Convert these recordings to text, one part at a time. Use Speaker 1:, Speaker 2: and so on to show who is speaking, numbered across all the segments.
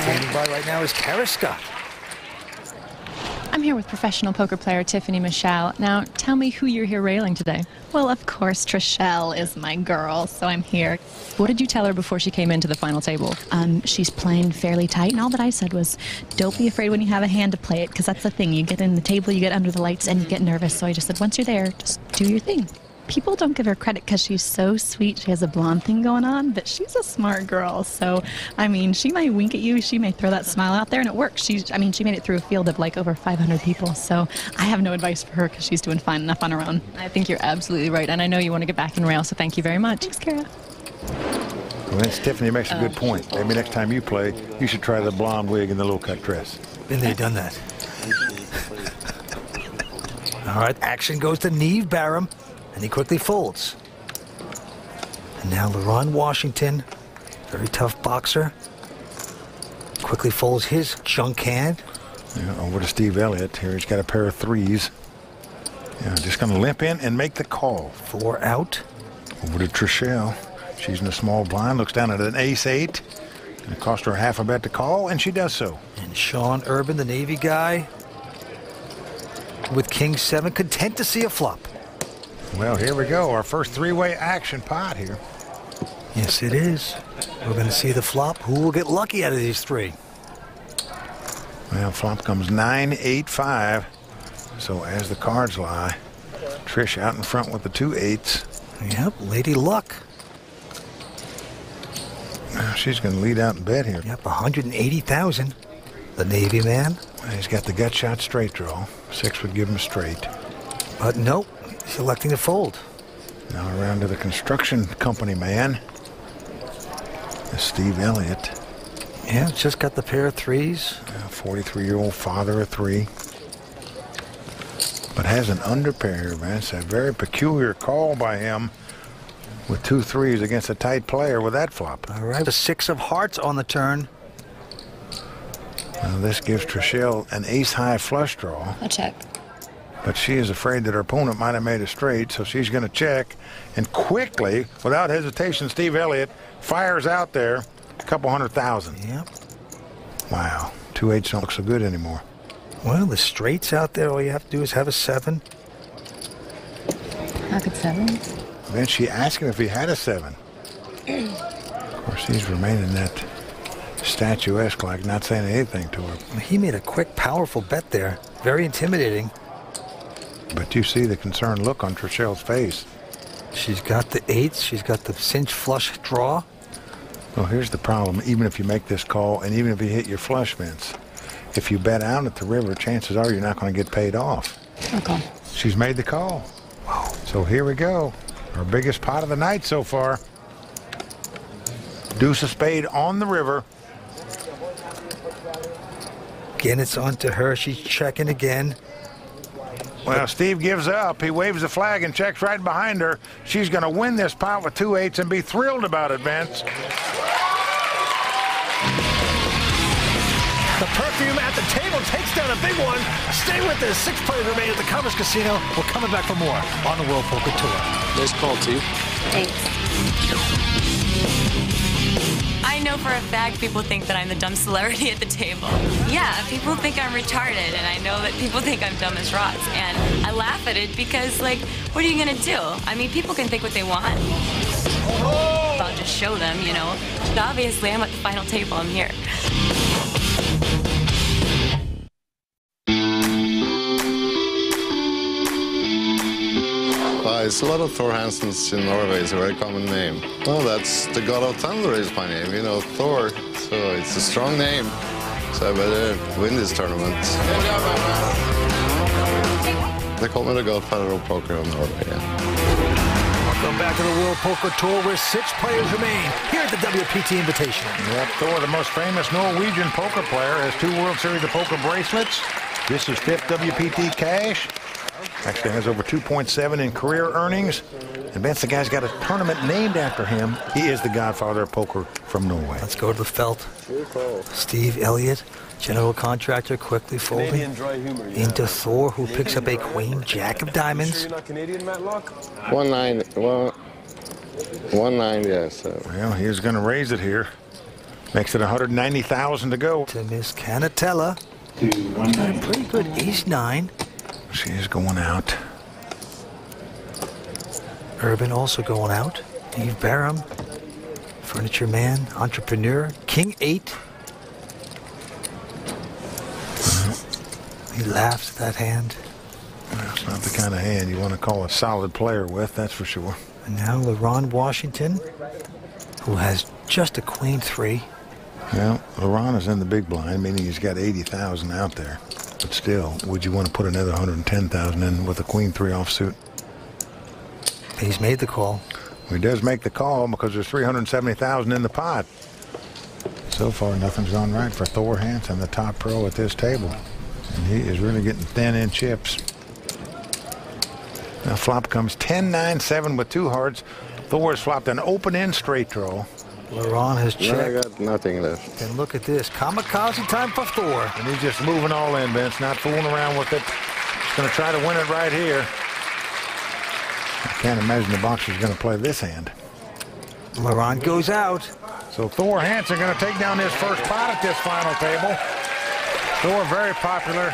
Speaker 1: Standing by right now is Kara Scott.
Speaker 2: I'm here with professional poker player Tiffany Michelle. Now, tell me who you're here railing today.
Speaker 3: Well, of course, Trishelle is my girl, so I'm here.
Speaker 2: What did you tell her before she came into the final table?
Speaker 3: She's playing fairly tight, and all that I said was, don't be afraid when you have a hand to play it, because that's the thing. You get in the table, you get under the lights, and you get nervous. So I just said, once you're there, just do your thing. People don't give her credit because she's so sweet. She has a blonde thing going on, but she's a smart girl. So, I mean, she might wink at you. She may throw that smile out there, and it works. She made it through a field of like over 500 people. So I have no advice for her because she's doing fine enough on her own.
Speaker 2: I think you're absolutely right, and I know you want to get back in rail, so thank you very much.
Speaker 3: Thanks, Kara.
Speaker 4: Well, then Tiffany makes a good point. Maybe next time you play, you should try the blonde wig and the low-cut dress.
Speaker 1: Been there, done that. All right, action goes to Neve Barham, and he quickly folds. And now LaRon Washington, very tough boxer, quickly folds his junk hand.
Speaker 4: Yeah, over to Steve Elliott. Here he's got a pair of threes. Yeah, just going to limp in and make the call.
Speaker 1: 4 out.
Speaker 4: Over to Trishelle. She's in a small blind, looks down at an ace-8. Going to cost her half a bet to call, and she does so.
Speaker 1: And Sean Urban, the Navy guy, with king-7, content to see a flop.
Speaker 4: Well, here we go. Our first three-way action pot here.
Speaker 1: Yes, it is. We're going to see the flop. Who will get lucky out of these three?
Speaker 4: Well, flop comes 9-8-5. So as the cards lie, Trish out in front with the 2 8s.
Speaker 1: Yep, Lady Luck.
Speaker 4: She's going to lead out in bet here.
Speaker 1: Yep, 180,000. The Navy man.
Speaker 4: He's got the gut shot straight draw. 6 would give him a straight.
Speaker 1: But nope, he's electing to fold.
Speaker 4: Now around to the construction company man. Steve Elliott.
Speaker 1: Yeah, just got the pair of threes.
Speaker 4: 43-year-old father of 3. But has an underpair here, man. It's a very peculiar call by him with 2 3s against a tight player with that flop.
Speaker 1: All right, the 6 of hearts on the turn.
Speaker 4: Now this gives Trishelle an ace-high flush draw.
Speaker 3: I'll check.
Speaker 4: But she is afraid that her opponent might have made a straight, so she's going to check. And quickly, without hesitation, Steve Elliott fires out there a couple 100,000.
Speaker 1: Yep.
Speaker 4: Wow, 2 8s don't look so good anymore.
Speaker 1: Well, the straights out there, all you have to do is have a 7.
Speaker 3: Pocket 7s.
Speaker 4: Then she asked him if he had a 7. Of course, he's remaining that statuesque, like not saying anything to her.
Speaker 1: He made a quick, powerful bet there. Very intimidating.
Speaker 4: But you see the concerned look on Trishelle's face.
Speaker 1: She's got the 8s. She's got the cinch flush draw.
Speaker 4: Well, here's the problem. Even if you make this call, and even if you hit your flush, Vince, if you bet out at the river, chances are you're not going to get paid off.
Speaker 3: Okay.
Speaker 4: She's made the call. Wow. So here we go. Our biggest pot of the night so far. Deuce of spade on the river.
Speaker 1: Again, it's on to her. She's checking again.
Speaker 4: Well, Steve gives up. He waves the flag and checks right behind her. She's going to win this pot with 2 8s and be thrilled about it, Vince.
Speaker 1: The perfume at the table takes down a big one. Stay with us. 6 players remain at the Commerce Casino. We're coming back for more on the World Poker Tour.
Speaker 5: Nice call, T.
Speaker 3: Thanks.
Speaker 6: I know for a fact people think that I'm the dumb celebrity at the table. Yeah, people think I'm retarded, and I know that people think I'm dumb as rocks. And I laugh at it because, like, what are you gonna do? I mean, people can think what they want. I'll just show them, you know. But obviously, I'm at the final table. I'm here.
Speaker 5: It's a lot of Thor Hansens in Norway. It's a very common name. Well, that's the god of thunder is my name, you know, Thor. So it's a strong name. So I better win this tournament. They call me the godfather of poker in Norway, yeah.
Speaker 1: Welcome back to the World Poker Tour, where 6 players remain here at the WPT Invitational.
Speaker 4: Yep, Thor, the most famous Norwegian poker player, has 2 World Series of Poker bracelets. This is 5th WPT cash. Actually has over 2.7 in career earnings. And Vince, the guy's got a tournament named after him. He is the godfather of poker from Norway.
Speaker 1: Let's go to the felt. Steve Elliott, general contractor, quickly folding into Thor, who picks up a queen, jack of diamonds.
Speaker 5: 1-9, well, 1-9, yes.
Speaker 4: Well, he's going to raise it here. Makes it 190,000 to go.
Speaker 1: To Miss Canatella. Got a pretty good ace-9.
Speaker 4: She is going out.
Speaker 1: Urban also going out. Steve Barham, furniture man, entrepreneur, king-8. He laughs at that hand.
Speaker 4: That's not the kind of hand you want to call a solid player with, that's for sure.
Speaker 1: And now LaRon Washington, who has just a queen-3.
Speaker 4: Well, LaRon is in the big blind, meaning he's got 80,000 out there. But still, would you want to put another 110,000 in with a queen-3 offsuit?
Speaker 1: He's made the call.
Speaker 4: Well, he does make the call because there's 370,000 in the pot. So far, nothing's gone right for Thor Hansen, the top pro at this table. And he is really getting thin in chips. Now flop comes 10-9-7 with 2 hearts. Thor has flopped an open-end straight draw.
Speaker 1: LaRon has checked.
Speaker 5: I got nothing left.
Speaker 1: And look at this. Kamikaze time for Thor.
Speaker 4: And he's just moving all in, Vince, not fooling around with it. He's going to try to win it right here. I can't imagine the boxer's going to play this hand.
Speaker 1: LaRon goes out.
Speaker 4: So Thor Hansen going to take down his first pot at this final table. Thor very popular.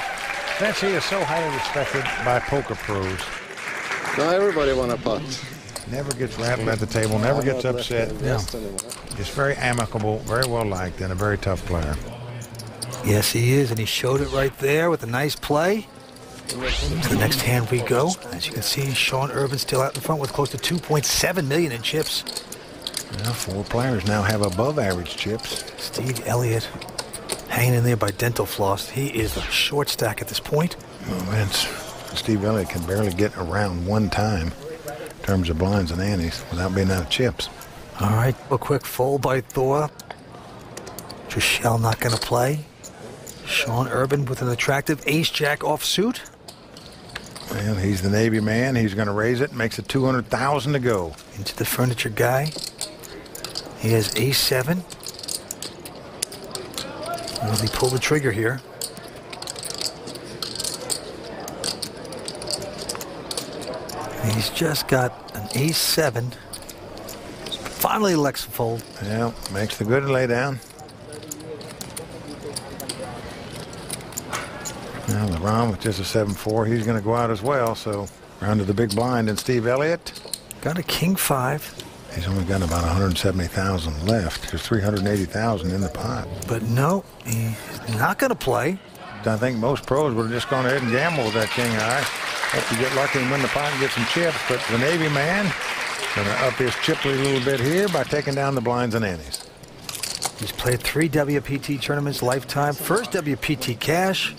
Speaker 4: Vince, he is so highly respected by poker pros.
Speaker 5: Now everybody want a pot.
Speaker 4: Never gets rattled at the table, never gets upset. Yeah. Just very amicable, very well liked, and a very tough player.
Speaker 1: Yes, he is, and he showed it right there with a nice play. To the next hand we go. As you can see, Sean Urban still out in front with close to 2.7 million in chips.
Speaker 4: Well, 4 players now have above average chips.
Speaker 1: Steve Elliott hanging in there by dental floss. He is a short stack at this point.
Speaker 4: Well, Vince, Steve Elliott can barely get around one time in terms of blinds and antes without being out of chips.
Speaker 1: All right, a quick fold by Thor. Trishelle not going to play. Sean Urban with an attractive ace-jack offsuit.
Speaker 4: Well, he's the Navy man. He's going to raise it. Makes it 200,000 to go.
Speaker 1: Into the furniture guy. He has ace-7. Will he pull the trigger here? He's just got an ace-7. Finally elects to fold.
Speaker 4: Yeah, makes the good lay down. Now LaRon with just a 7-4, he's going to go out as well. So round to the big blind, and Steve Elliott
Speaker 1: got a king-5.
Speaker 4: He's only got about 170,000 left. There's 380,000 in the pot.
Speaker 1: But no, he's not going to play.
Speaker 4: I think most pros would have just gone ahead and gambled with that king high. Hope you get lucky and win the pot and get some chips. But the Navy man going to up his chip lead a little bit here by taking down the blinds and antes.
Speaker 1: He's played 3 WPT tournaments lifetime. First WPT cash.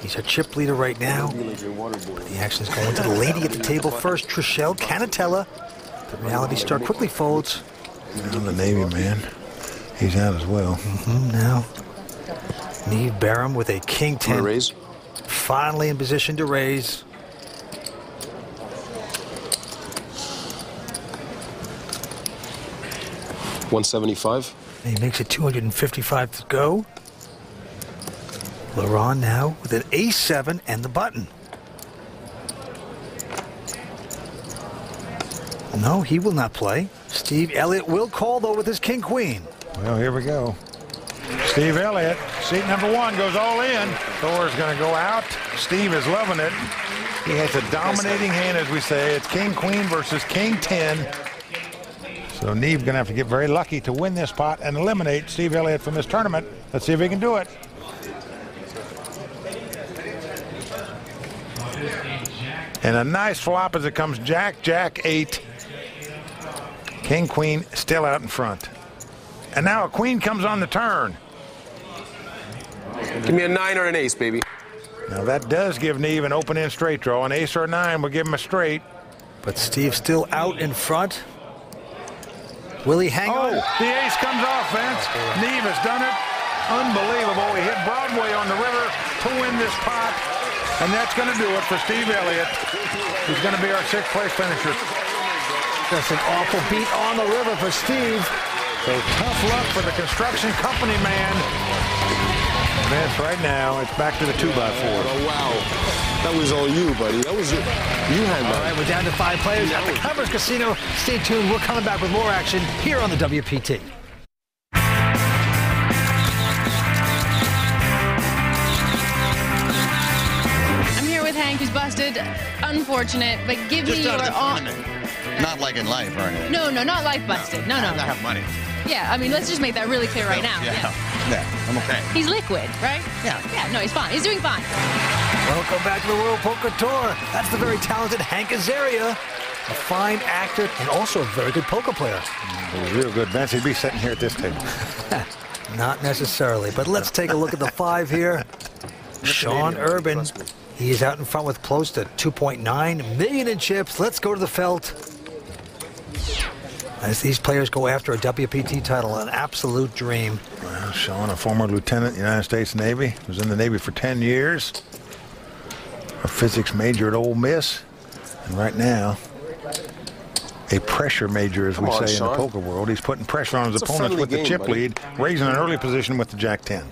Speaker 1: He's a chip leader right now. But the action is going to the lady at the table first, Trishelle Canatella. The reality star quickly folds.
Speaker 4: Now the Navy man, he's out as well.
Speaker 1: Now, Neve Barham with a king-10.
Speaker 7: Raise.
Speaker 1: Finally in position to raise.
Speaker 7: $175.
Speaker 1: He makes it 255 to go. LaRon now with an ace-7 and the button. No, he will not play. Steve Elliott will call, though, with his king-queen.
Speaker 4: Well, here we go. Steve Elliott, seat number 1, goes all in. Thor's going to go out. Steve is loving it. He has a dominating hand, as we say. It's king-queen versus king-10. So Neve's going to have to get very lucky to win this pot and eliminate Steve Elliott from this tournament. Let's see if he can do it. And a nice flop as it comes Jack, Jack, 8. King, queen, still out in front. And now a queen comes on the turn.
Speaker 7: Give me a 9 or an ace, baby.
Speaker 4: Now that does give Neve an open-end straight draw. An ace or a 9 will give him a straight.
Speaker 1: But Steve's still out in front. Will he hang on?
Speaker 4: The ace comes off, Vince. Neve has done it. Unbelievable. He hit Broadway on the river to win this pot. And that's going to do it for Steve Elliott. He's going to be our 6th place finisher.
Speaker 1: That's an awful beat on the river for Steve.
Speaker 4: So tough luck for the construction company man. Vince, right now, it's back to the 2x4.
Speaker 7: Oh, wow. That was all you, buddy. That was you had that.
Speaker 1: All right, we're down to 5 players at the Covers Casino. Stay tuned. We're coming back with more action here on the WPT.
Speaker 8: busted, unfortunate, but give
Speaker 9: Just
Speaker 8: me
Speaker 9: out
Speaker 8: your
Speaker 9: of the tournament. Not like in life or anything.
Speaker 8: No, not life busted. No.
Speaker 9: I have money.
Speaker 8: Yeah, I mean, let's just make that really clear right now.
Speaker 9: Yeah, I'm okay.
Speaker 8: He's liquid, right?
Speaker 9: Yeah.
Speaker 8: Yeah, no, he's fine. He's doing fine.
Speaker 1: Welcome back to the World Poker Tour. That's the very talented Hank Azaria, a fine actor and also a very good poker player.
Speaker 4: He's real good, Vince. He'd be sitting here at this table.
Speaker 1: Not necessarily, but let's take a look at the 5 here. Sean Urban. He is out in front with close to 2.9 million in chips. Let's go to the felt. As these players go after a WPT title, an absolute dream.
Speaker 4: Well, Sean, a former lieutenant in the United States Navy, was in the Navy for 10 years. A physics major at Ole Miss. And right now, a pressure major, as we say in the poker world. He's putting pressure on his opponents with the chip lead, raising an early position with the Jack-10.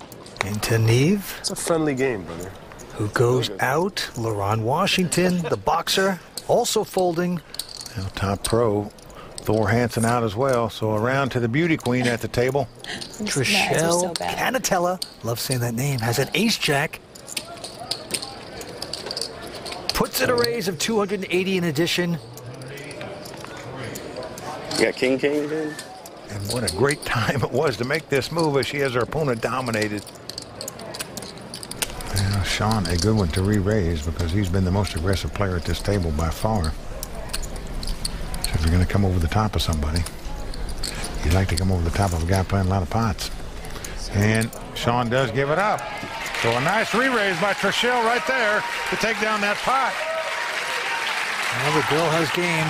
Speaker 1: Into Neve.
Speaker 7: It's a friendly game, brother.
Speaker 1: Who goes out? LaRon Washington, the boxer, also folding.
Speaker 4: Now, top pro, Thor Hansen out as well. So around to the beauty queen at the table.
Speaker 1: Trishelle Canatella, love saying that name, has an ace-jack. Puts in a raise of 280 in addition.
Speaker 10: Yeah, king, then.
Speaker 4: And what a great time it was to make this move as she has her opponent dominated. Well, Sean, a good one to re-raise because he's been the most aggressive player at this table by far. So if you're going to come over the top of somebody, you'd like to come over the top of a guy playing a lot of pots. And Sean does give it up. So a nice re-raise by Trishelle right there to take down that pot.
Speaker 1: Well, the girl has game.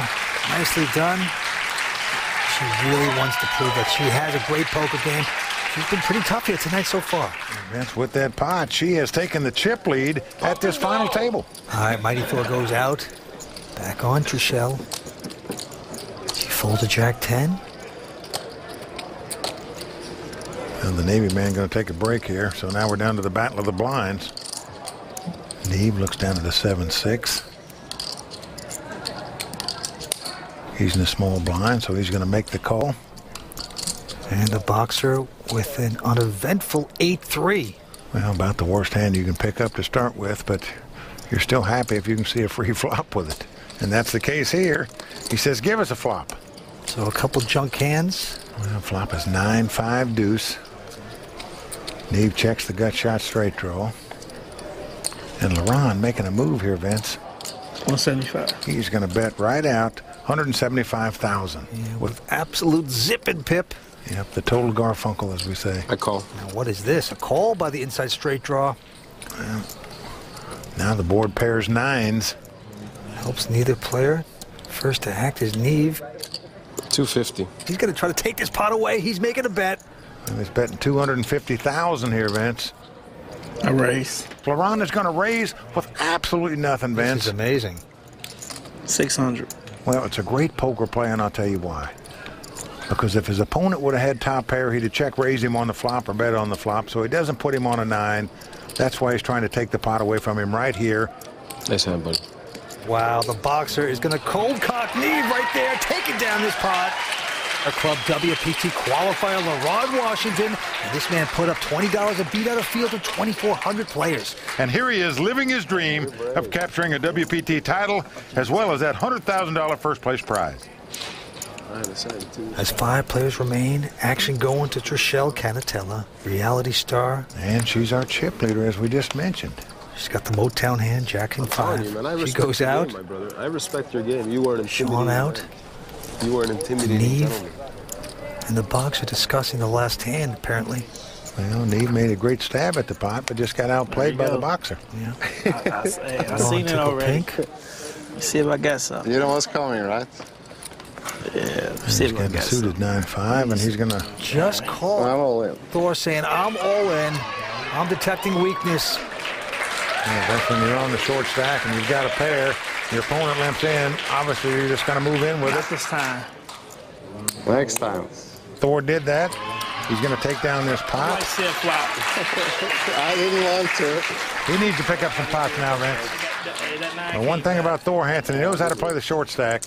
Speaker 1: Nicely done. She really wants to prove that she has a great poker game. She's been pretty tough here tonight so far.
Speaker 4: Vince, with that pot, she has taken the chip lead at this final table.
Speaker 1: All right, Mighty Thor goes out. Back on Trishelle. She folds a Jack-10.
Speaker 4: And the Navy man going to take a break here. So now we're down to the battle of the blinds. Neve looks down to the 7-6. He's in a small blind, so he's going to make the call.
Speaker 1: And the boxer with an uneventful 8-3.
Speaker 4: Well, about the worst hand you can pick up to start with, but you're still happy if you can see a free flop with it. And that's the case here. He says, give us a flop.
Speaker 1: So a couple junk hands.
Speaker 4: Well, flop is 9-5 deuce. Neve checks the gut shot straight draw. And LaRon making a move here, Vince.
Speaker 11: 175.
Speaker 4: He's going to bet right out 175,000.
Speaker 1: Yeah, with absolute zip and pip.
Speaker 4: Yep, the total Garfunkel, as we say.
Speaker 7: I call.
Speaker 1: Now, what is this? A call by the inside straight draw.
Speaker 4: Well, now the board pairs nines.
Speaker 1: Helps neither player. First to act is Neve.
Speaker 7: 250.
Speaker 1: He's going to try to take this pot away. He's making a bet.
Speaker 4: And he's betting 250,000 here, Vince.
Speaker 11: A raise.
Speaker 4: LaRon is going to raise with absolutely nothing, Vince.
Speaker 1: This is amazing.
Speaker 11: 600.
Speaker 4: Well, it's a great poker play, and I'll tell you why. Because if his opponent would have had top pair, he'd have check raised him on the flop or bet on the flop. So he doesn't put him on a 9. That's why he's trying to take the pot away from him right here.
Speaker 7: Nice hand, buddy.
Speaker 1: Wow, the boxer is going to cold cock Neve right there, taking down this pot. Our club WPT qualifier, LaRon Washington. And this man put up $20 and beat out a field of 2,400 players.
Speaker 4: And here he is living his dream of capturing a WPT title as well as that $100,000 first place prize.
Speaker 1: As 5 players remain, action going to Trishelle Canatella, reality star.
Speaker 4: And she's our chip leader, as we just mentioned.
Speaker 1: She's got the Motown hand, Jack and 5. She goes out.
Speaker 7: Game, my brother. I respect your game. You weren't intimidating.
Speaker 1: Sean out.
Speaker 7: You weren't intimidating.
Speaker 1: Neve. And the boxer discussing the last hand, apparently.
Speaker 4: Well, Neve made a great stab at the pot, but just got outplayed by the boxer.
Speaker 1: Yeah.
Speaker 11: I seen it already.
Speaker 1: Pink.
Speaker 11: Let's see if I got something.
Speaker 5: You know what's coming, right?
Speaker 11: Yeah, let's see
Speaker 4: He's
Speaker 11: if I
Speaker 4: got the
Speaker 11: got
Speaker 4: suited
Speaker 11: something.
Speaker 4: 9-5, and he's going to...
Speaker 1: Just call.
Speaker 5: I'm all in.
Speaker 1: Thor saying, I'm all in. I'm detecting weakness.
Speaker 4: Yeah, that's when you're on the short stack and you've got a pair. Your opponent limps in. Obviously, you're just going to move in with
Speaker 11: Not
Speaker 4: it.
Speaker 11: this time.
Speaker 5: Next time.
Speaker 4: Thor did that. He's going to take down this
Speaker 11: I
Speaker 4: pot.
Speaker 11: might see a flop.
Speaker 5: I didn't want to.
Speaker 4: He needs to pick up some pots now, Vince. The one thing about Thor Hansen, he knows how to play the short stack.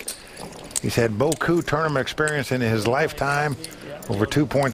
Speaker 4: He's had beaucoup tournament experience in his lifetime, over 2.3